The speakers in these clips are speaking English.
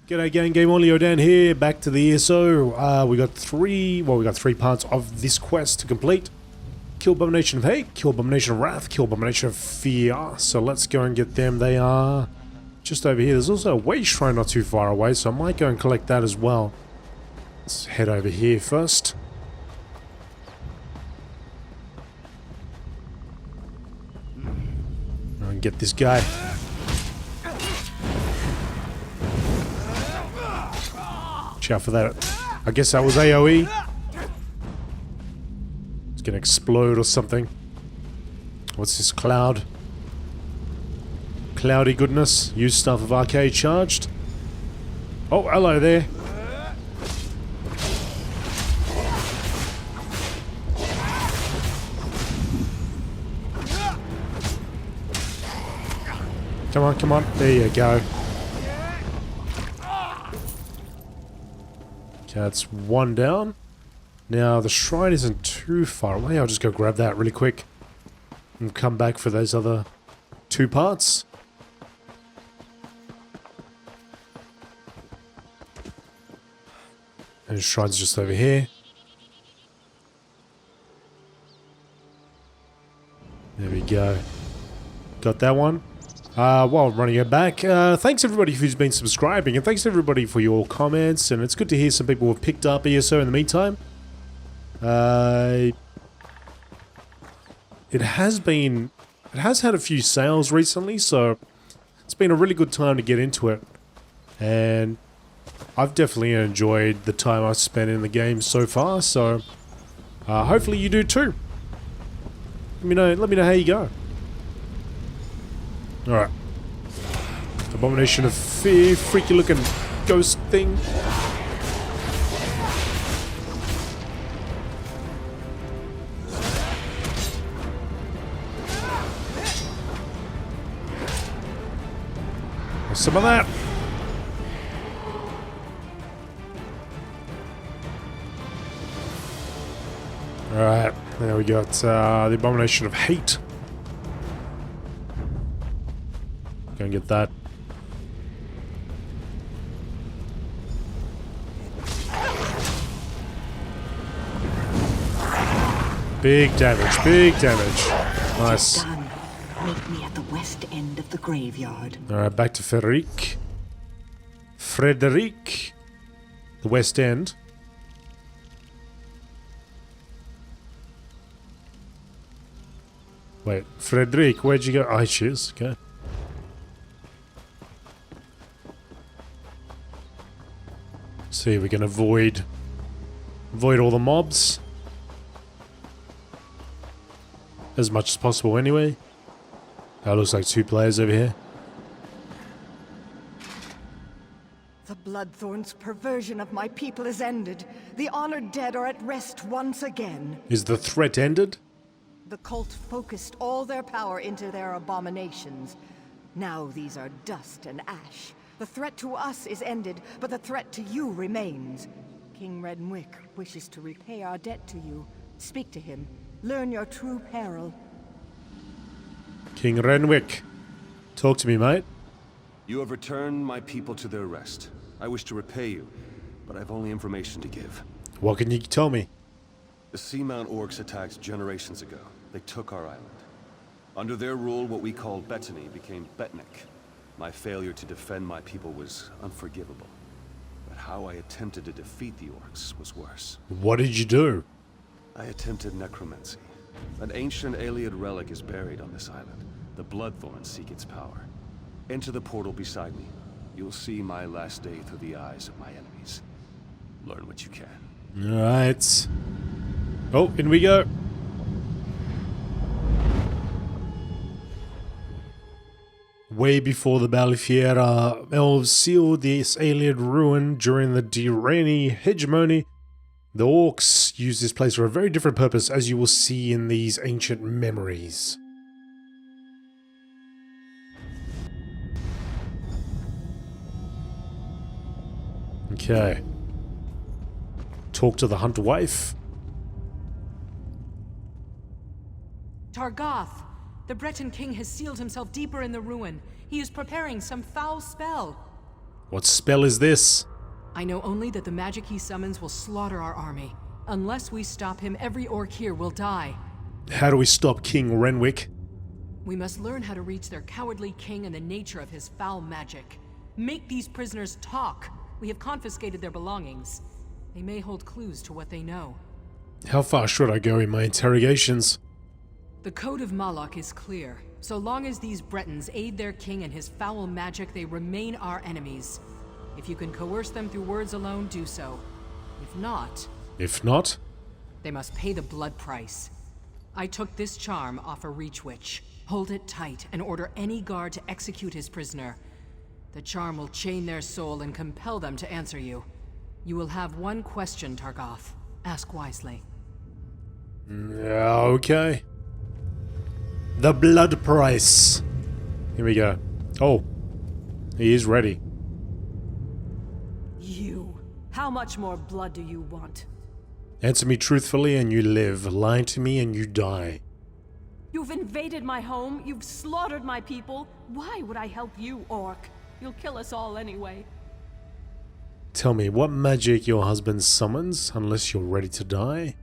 G'day gang, GameolioDan here, back to the ESO. we got three parts of this quest to complete. Kill Abomination of Hate, Kill Abomination of Wrath, Kill Abomination of Fear. So let's go and get them. They are just over here. There's also a Wage Shrine not too far away, so I might go and collect that as well. Let's head over here first. And get this guy. Watch out for that. I guess that was AoE. It's gonna explode or something. What's this cloud? Cloudy goodness. Use Staff of Arcade charged. Oh, hello there. Come on, come on. There you go. Okay, that's one down. Now, the shrine isn't too far away. I'll just go grab that really quick. And come back for those other two parts. And the shrine's just over here. There we go. Got that one. While I'm running it back, thanks everybody who's been subscribing, and thanks everybody for your comments, and it's good to hear some people have picked up ESO in the meantime. It has had a few sales recently, so it's been a really good time to get into it, and I've definitely enjoyed the time I've spent in the game so far, so hopefully you do too. Let me know how you go. Alright. Abomination of Fear, freaky looking ghost thing. Some of that. Alright, there we got the Abomination of Hate. Go and get that. Big damage, big damage. Nice. Meet me at the west end of the graveyard. Alright, back to Frederic. The west end. Wait, Frederic, where'd you go? Oh, cheers, okay. See, we can avoid all the mobs as much as possible anyway. That looks like two players over here. The Bloodthorn's perversion of my people is ended. The honored dead are at rest once again. Is the threat ended? The cult focused all their power into their abominations. Now these are dust and ash. The threat to us is ended, but the threat to you remains. King Renwick wishes to repay our debt to you. Speak to him. Learn your true peril. King Renwick. Talk to me, mate. You have returned my people to their rest. I wish to repay you, but I have only information to give. What can you tell me? The Seamount Orcs attacked generations ago. They took our island. Under their rule, what we called Bettany became Betnik. My failure to defend my people was unforgivable. But how I attempted to defeat the Orcs was worse. What did you do? I attempted necromancy. An ancient Ayleid relic is buried on this island. The Bloodthorns seek its power. Enter the portal beside me. You'll see my last day through the eyes of my enemies. Learn what you can. Alright. Oh, in we go. Way before the Balifiera, elves sealed this Ayleid ruin during the Direni hegemony. The Orcs used this place for a very different purpose, as you will see in these ancient memories. Okay. Talk to the Hunter Wife. Targoth! The Breton king has sealed himself deeper in the ruin. He is preparing some foul spell. What spell is this? I know only that the magic he summons will slaughter our army. Unless we stop him, every orc here will die. How do we stop King Renwick? We must learn how to reach their cowardly king and the nature of his foul magic. Make these prisoners talk. We have confiscated their belongings. They may hold clues to what they know. How far should I go in my interrogations? The Code of Malak is clear. So long as these Bretons aid their king and his foul magic, they remain our enemies. If you can coerce them through words alone, do so. If not... If not? They must pay the blood price. I took this charm off a Reach Witch. Hold it tight and order any guard to execute his prisoner. The charm will chain their soul and compel them to answer you. You will have one question, Targoth. Ask wisely. Okay. The blood price. Here we go. Oh. He is ready. You. How much more blood do you want? Answer me truthfully and you live. Lie to me and you die. You've invaded my home. You've slaughtered my people. Why would I help you, orc? You'll kill us all anyway. Tell me, what magic your husband summons, unless you're ready to die?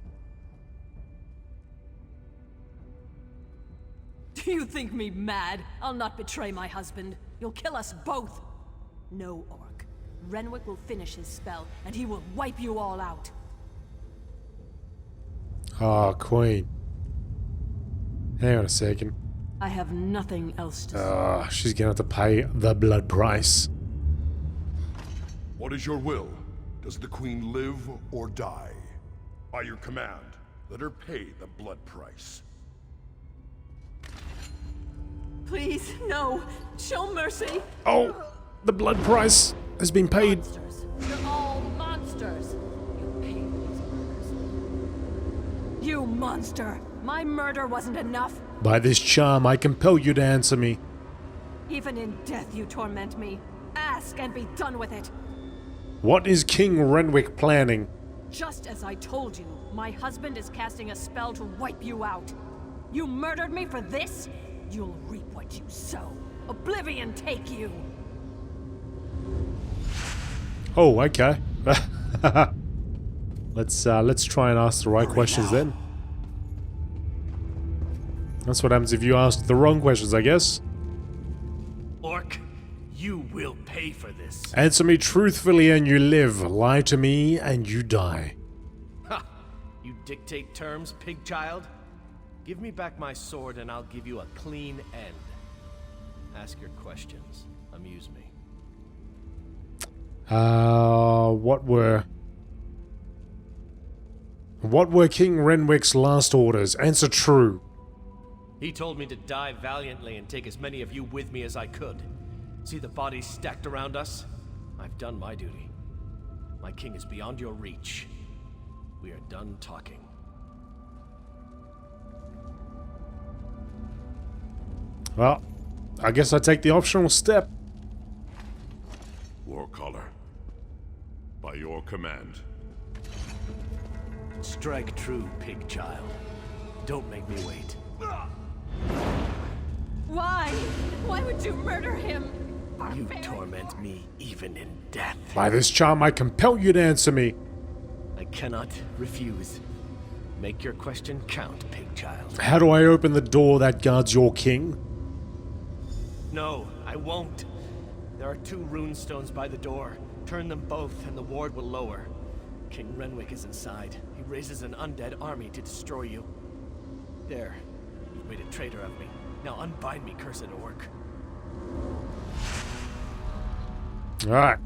Do you think me mad? I'll not betray my husband. You'll kill us both. No, orc. Renwick will finish his spell, and he will wipe you all out. Ah, Queen. Hang on a second. I have nothing else to say. She's gonna have to pay the blood price. What is your will? Does the Queen live or die? By your command, let her pay the blood price. Please, no. Show mercy. Oh, the blood price has been paid. Monsters. You're all monsters. You paid these murders. You monster. My murder wasn't enough. By this charm, I compel you to answer me. Even in death you torment me. Ask and be done with it. What is King Renwick planning? Just as I told you, my husband is casting a spell to wipe you out. You murdered me for this? You'll reap what you sow. Oblivion take you. Oh, okay. Let's try and ask the right questions then. That's what happens if you ask the wrong questions, I guess. Orc, you will pay for this. Answer me truthfully and you live. Lie to me and you die. Ha! You dictate terms, pig child? Give me back my sword and I'll give you a clean end. Ask your questions. Amuse me. What were King Renwick's last orders? Answer true. He told me to die valiantly and take as many of you with me as I could. See the bodies stacked around us? I've done my duty. My king is beyond your reach. We are done talking. Well, I guess I take the optional step. Warcaller, by your command. Strike true, pig child. Don't make me wait. Why? Why would you murder him? You Barbarian. torment me even in death. By this charm, I compel you to answer me. I cannot refuse. Make your question count, pig child. How do I open the door that guards your king? No, I won't. There are 2 rune stones by the door. Turn them both and the ward will lower. King Renwick is inside. He raises an undead army to destroy you. There. You've made a traitor of me. Now unbind me, cursed orc. Alright.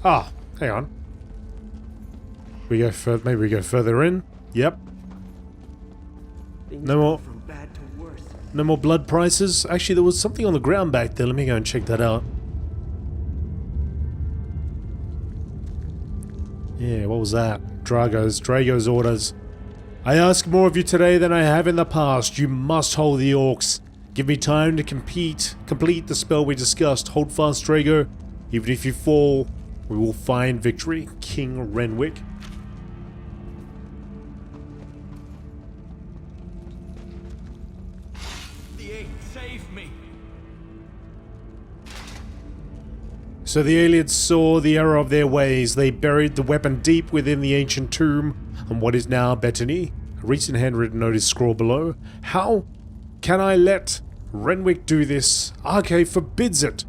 Ah, hang on. We go further. Maybe we go further in. Yep. No more. From bad to worse. No more blood prices. Actually, there was something on the ground back there. Let me go and check that out. Yeah, what was that? Drago's orders. I ask more of you today than I have in the past. You must hold the orcs. Give me time to complete the spell we discussed. Hold fast, Drago. Even if you fall, we will find victory. King Renwick. The 8, save me! So the aliens saw the error of their ways. They buried the weapon deep within the ancient tomb on what is now Bethany. A recent handwritten note is scrawled below. How can I let Renwick do this? Arcade forbids it.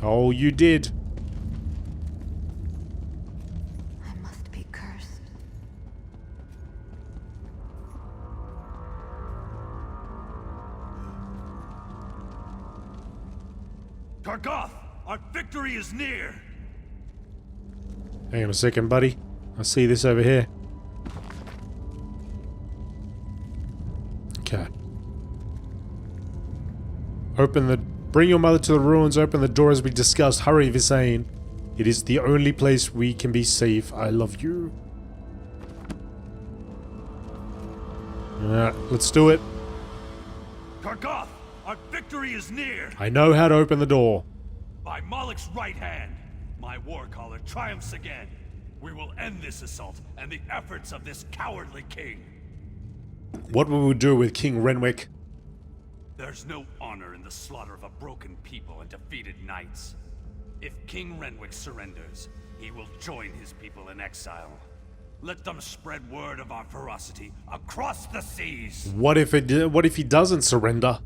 Oh, you did. I must be cursed. Targoth, our victory is near! Hang on a second, buddy. I see this over here. Okay. Bring your mother to the ruins, open the door as we discussed. Hurry, Visane. It is the only place we can be safe. I love you. Alright, let's do it. Targoth, our victory is near! I know how to open the door. By Malek's right hand, my warcaller triumphs again. We will end this assault and the efforts of this cowardly king. What will we do with King Renwick? There's no honor in the slaughter of a broken people and defeated knights. If King Renwick surrenders, he will join his people in exile. Let them spread word of our ferocity across the seas. What if he doesn't surrender?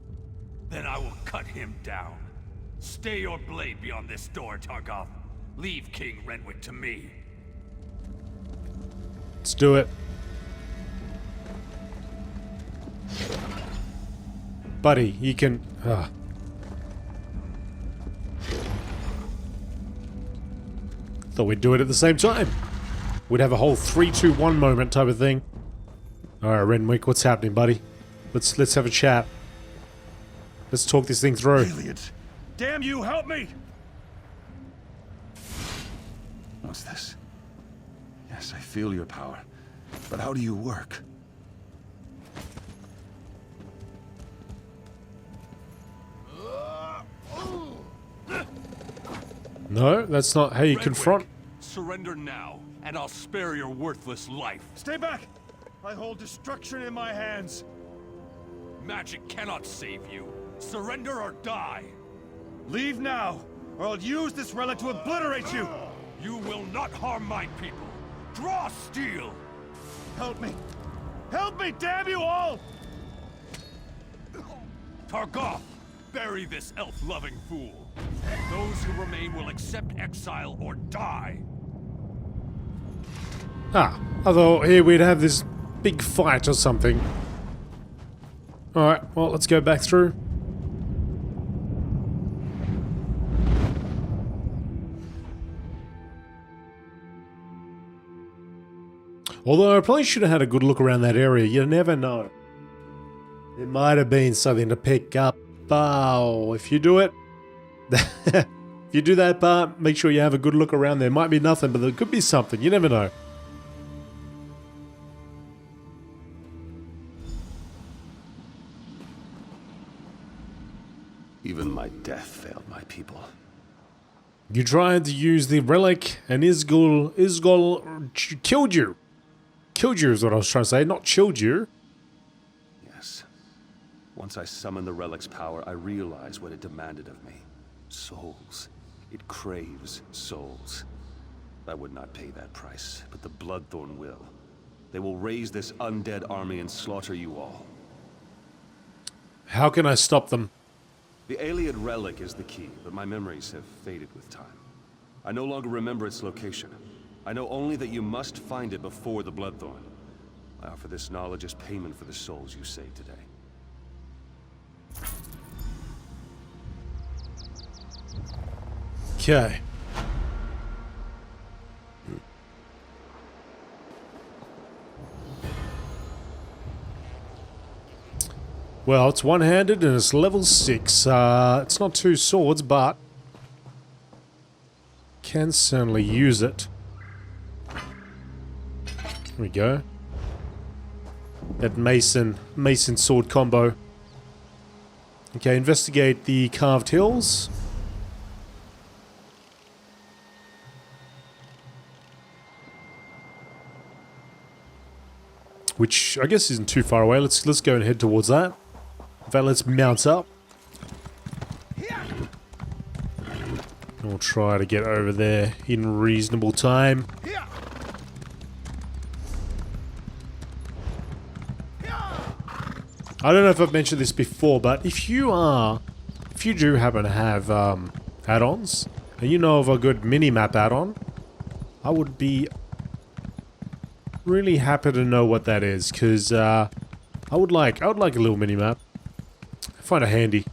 Then I will cut him down. Stay your blade beyond this door, Targoth. Leave King Renwick to me. Let's do it. Buddy, you can... Thought we'd do it at the same time. We'd have a whole 3-2-1 moment type of thing. Alright, Renwick, what's happening, buddy? Let's have a chat. Let's talk this thing through. Aliens! Damn you, help me! What's this? Yes, I feel your power. But how do you work? No, that's not how you Renwick, confront. Surrender now, and I'll spare your worthless life. Stay back! I hold destruction in my hands. Magic cannot save you. Surrender or die. Leave now, or I'll use this relic to obliterate you! You will not harm my people. Draw steel! Help me! Help me, damn you all! Targoth, bury this elf-loving fool. Those who remain will accept exile or die. Ah, I thought here we'd have this big fight or something. Alright, well, let's go back through. Although I probably should have had a good look around that area. You never know. It might have been something to pick up. Oh, if you do it, if you do that part, make sure you have a good look around. There might be nothing, but there could be something. You never know. Even my death failed my people. You tried to use the relic, and Isgol killed you. Killed you is what I was trying to say, not chilled you. Yes. Once I summoned the relic's power, I realized what it demanded of me. Souls. It craves souls. I would not pay that price, but the Bloodthorn will. They will raise this undead army and slaughter you all. How can I stop them? The Ayleid relic is the key, but my memories have faded with time. I no longer remember its location. I know only that you must find it before the Bloodthorn. I offer this knowledge as payment for the souls you saved today. Okay. Well, it's one-handed and it's level 6. It's not 2 swords, but can certainly use it. There we go. That mason sword combo. Okay, investigate the carved hills. Which I guess isn't too far away. Let's go and head towards that. In fact, let's mount up. We'll try to get over there in reasonable time. I don't know if I've mentioned this before, but if you do happen to have add-ons, and you know of a good mini-map add-on, I would be really happy to know what that is, because I would like a little mini-map. I find it handy.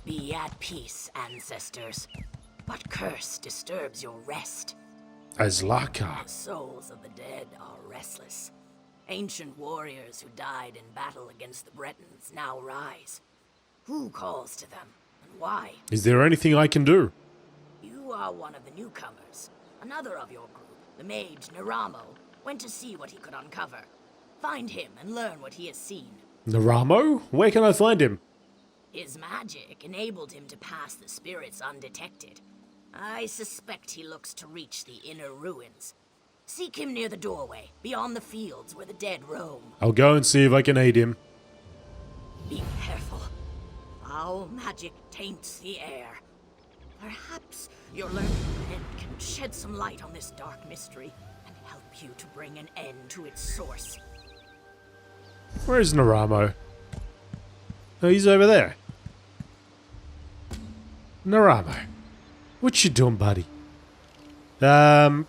Be at peace, ancestors. What curse disturbs your rest? Azlaka. The souls of the dead are restless. Ancient warriors who died in battle against the Bretons now rise. Who calls to them, and why? Is there anything I can do? You are one of the newcomers. Another of your group, the mage Naramo, went to see what he could uncover. Find him and learn what he has seen. Naramo? Where can I find him? His magic enabled him to pass the spirits undetected. I suspect he looks to reach the inner ruins. Seek him near the doorway, beyond the fields where the dead roam. I'll go and see if I can aid him. Be careful. Foul magic taints the air. Perhaps your learned friend can shed some light on this dark mystery and help you to bring an end to its source. Where's Naramo? Oh, he's over there. Naramo. What you doing, buddy? Well,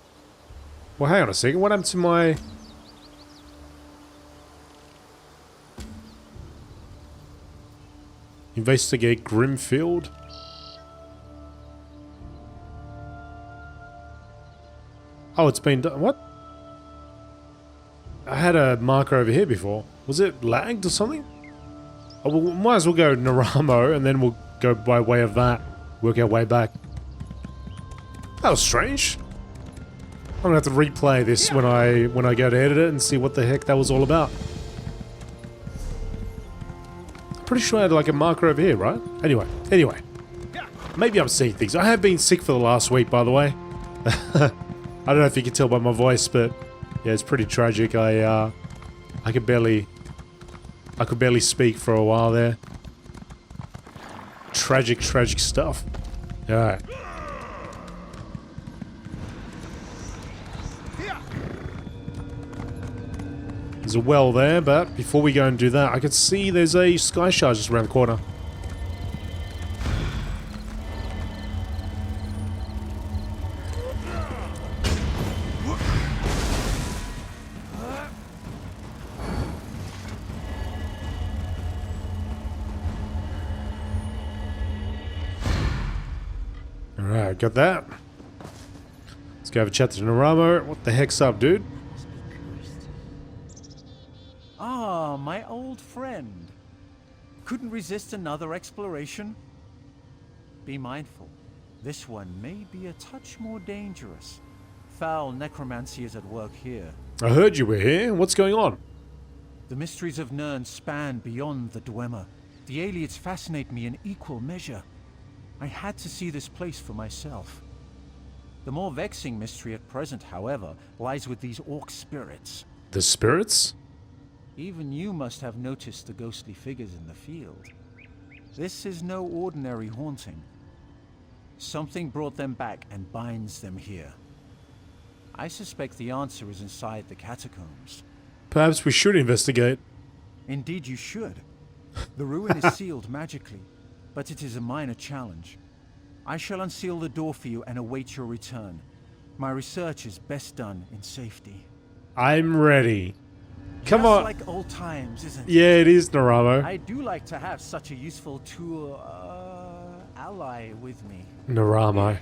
hang on a second. What happened to my... Investigate Grimfield? Oh, it's been done. What? I had a marker over here before. Was it lagged or something? Oh, we might as well go Naramo and then we'll go by way of that. Work our way back. That was strange. I'm gonna have to replay this when I go to edit it and see what the heck that was all about. I'm pretty sure I had like a marker over here, right? Anyway. Maybe I'm seeing things. I have been sick for the last week, by the way. I don't know if you can tell by my voice, but yeah, it's pretty tragic. I could barely speak for a while there. Tragic stuff. Alright. There's a well there, but before we go and do that, I can see there's a sky shard just around the corner. Alright, got that. Let's go have a chat to Naramo. What the heck's up, dude? Ah, my old friend. Couldn't resist another exploration? Be mindful. This one may be a touch more dangerous. Foul necromancy is at work here. I heard you were here. What's going on? The mysteries of Nirn span beyond the Dwemer. The aliens fascinate me in equal measure. I had to see this place for myself. The more vexing mystery at present, however, lies with these orc spirits. The spirits? Even you must have noticed the ghostly figures in the field. This is no ordinary haunting. Something brought them back and binds them here. I suspect the answer is inside the catacombs. Perhaps we should investigate. Indeed you should. The ruin is sealed magically, but it is a minor challenge. I shall unseal the door for you and await your return. My research is best done in safety. I'm ready. Come on. Just like old times, isn't it? Yeah, it is, Naramo. I do like to have such a useful tool, ally with me. Naramo.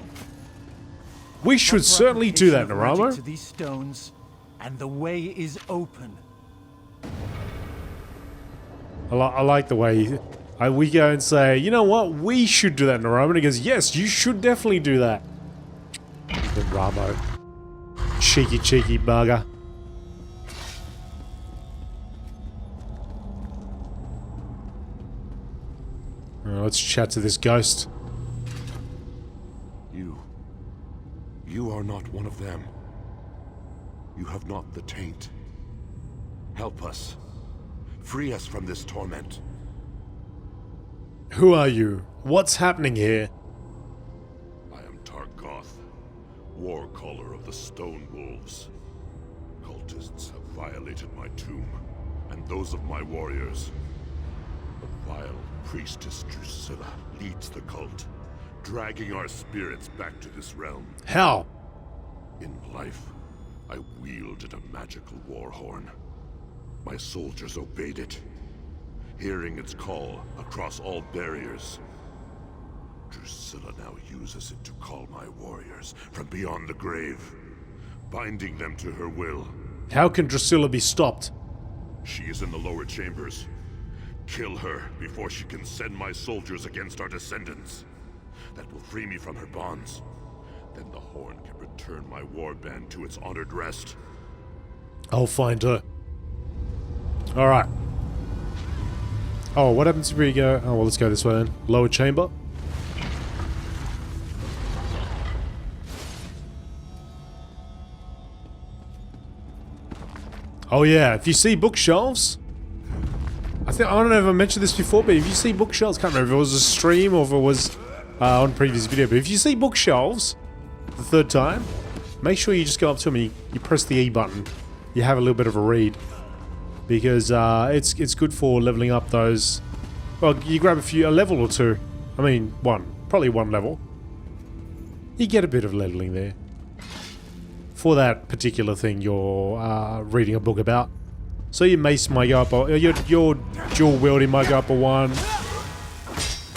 We should certainly do that, Naramo. To these stones, and the way is open. I like the way we go and say, you know what, we should do that, Naramo. And he goes, yes, you should definitely do that. Naramo. Cheeky bugger. Let's chat to this ghost. You are not one of them. You have not the taint. Help us. Free us from this torment. Who are you? What's happening here? I am Targoth, war caller of the Stone Wolves. Cultists have violated my tomb, and those of my warriors. The vile priestess Drusilla leads the cult, dragging our spirits back to this realm. How? In life, I wielded a magical war horn. My soldiers obeyed it, hearing its call across all barriers. Drusilla now uses it to call my warriors from beyond the grave, binding them to her will. How can Drusilla be stopped? She is in the lower chambers. Kill her before she can send my soldiers against our descendants. That will free me from her bonds. Then the horn can return my warband to its honored rest. I'll find her. Alright. Oh, what happens if we go... Oh, well, let's go this way then. Lower chamber. Oh yeah, if you see bookshelves... I don't know if I mentioned this before, but if you see bookshelves... I can't remember if it was a stream or if it was on a previous video, but if you see bookshelves the third time, make sure you just go up to them and you press the E button. You have a little bit of a read. Because it's good for leveling up those. Well, you grab a level or two. I mean, probably one level. You get a bit of leveling there for that particular thing you're reading a book about. So your mace might go up, or your dual wielding might go up a 1.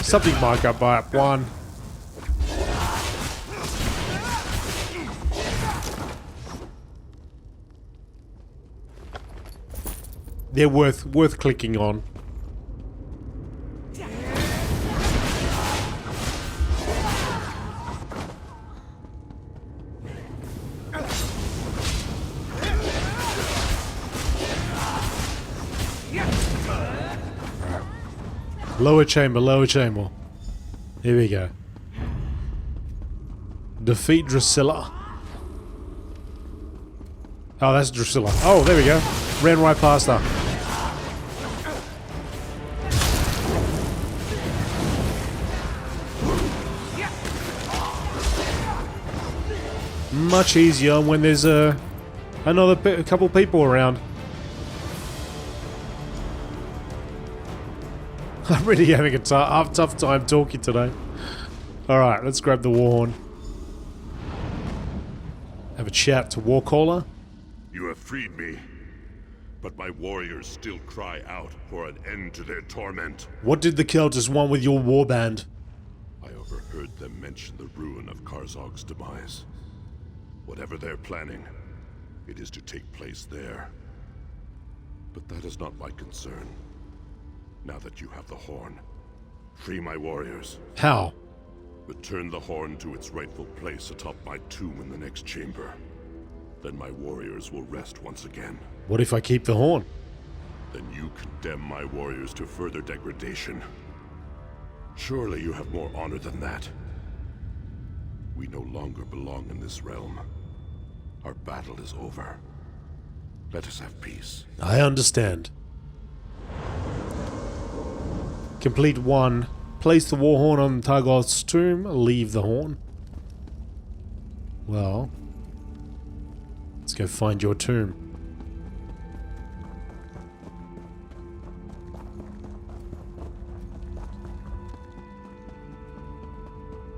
Something might go up 1. They're worth clicking on. Lower chamber, lower chamber. Here we go. Defeat Drusilla. Oh, that's Drusilla. Oh, there we go. Ran right past her. Much easier when there's a couple people around. I'm really having a tough time talking today. Alright, let's grab the warhorn. Have a chat to Warcaller. You have freed me, but my warriors still cry out for an end to their torment. What did the Celtists want with your warband? I overheard them mention the ruin of Karzog's demise. Whatever they're planning, it is to take place there. But that is not my concern. Now that you have the horn, free my warriors. How? Return the horn to its rightful place atop my tomb in the next chamber. Then my warriors will rest once again. What if I keep the horn? Then you condemn my warriors to further degradation. Surely you have more honor than that. We no longer belong in this realm. Our battle is over. Let us have peace. I understand. Complete 1. Place the warhorn on Targoth's tomb. Leave the horn. Well, let's go find your tomb.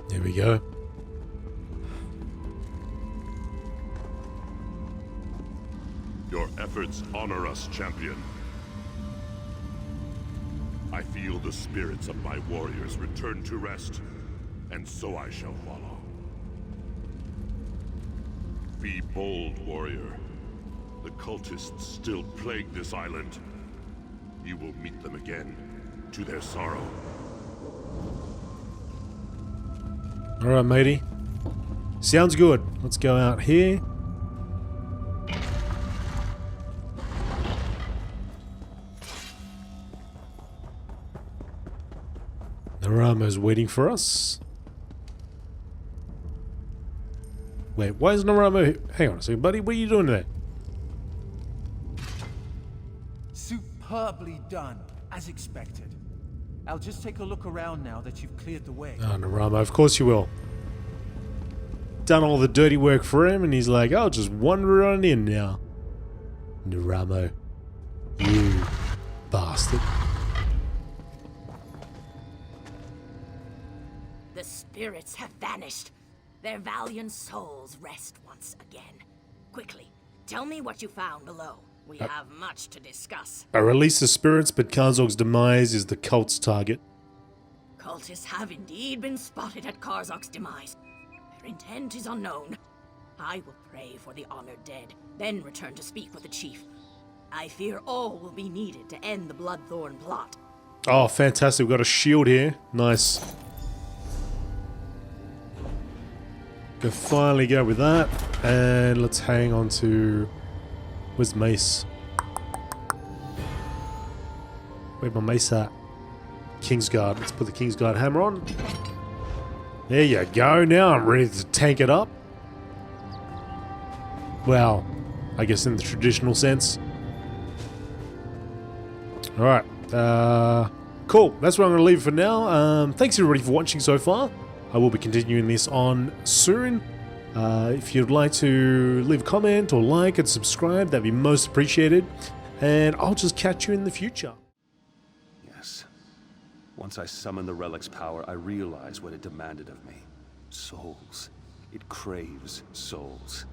There we go. Your efforts honor us, champion. I feel the spirits of my warriors return to rest, and so I shall follow. Be bold, warrior. The cultists still plague this island. You will meet them again, to their sorrow. Alright, matey. Sounds good. Let's go out here. Narama's waiting for us. Wait, why is Narama... Hang on a second, buddy. What are you doing there? Superbly done, as expected. I'll just take a look around now that you've cleared the way. Oh, Naramo, of course you will. Done all the dirty work for him, and he's like, I'll just wander on in now. Naramo. You bastard. The spirits have vanished. Their valiant souls rest once again. Quickly, tell me what you found below. We have much to discuss. I release the spirits, but Karzog's demise is the cult's target. Cultists have indeed been spotted at Karzok's demise. Their intent is unknown. I will pray for the honored dead, then return to speak with the chief. I fear all will be needed to end the Bloodthorn plot. Oh, fantastic. We've got a shield here. Nice. Can finally go with that. And let's hang on to... Where's the mace? Where's my mace at? Kingsguard. Let's put the Kingsguard hammer on. There you go. Now I'm ready to tank it up. Well, I guess in the traditional sense. Alright. Cool. That's where I'm going to leave it for now. Thanks everybody for watching so far. I will be continuing this on soon. If you'd like to leave a comment or like and subscribe, that'd be most appreciated. And I'll just catch you in the future. Yes. Once I summoned the relic's power, I realized what it demanded of me. Souls. It craves souls.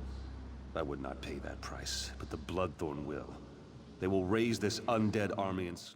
I would not pay that price, but the Bloodthorn will. They will raise this undead army and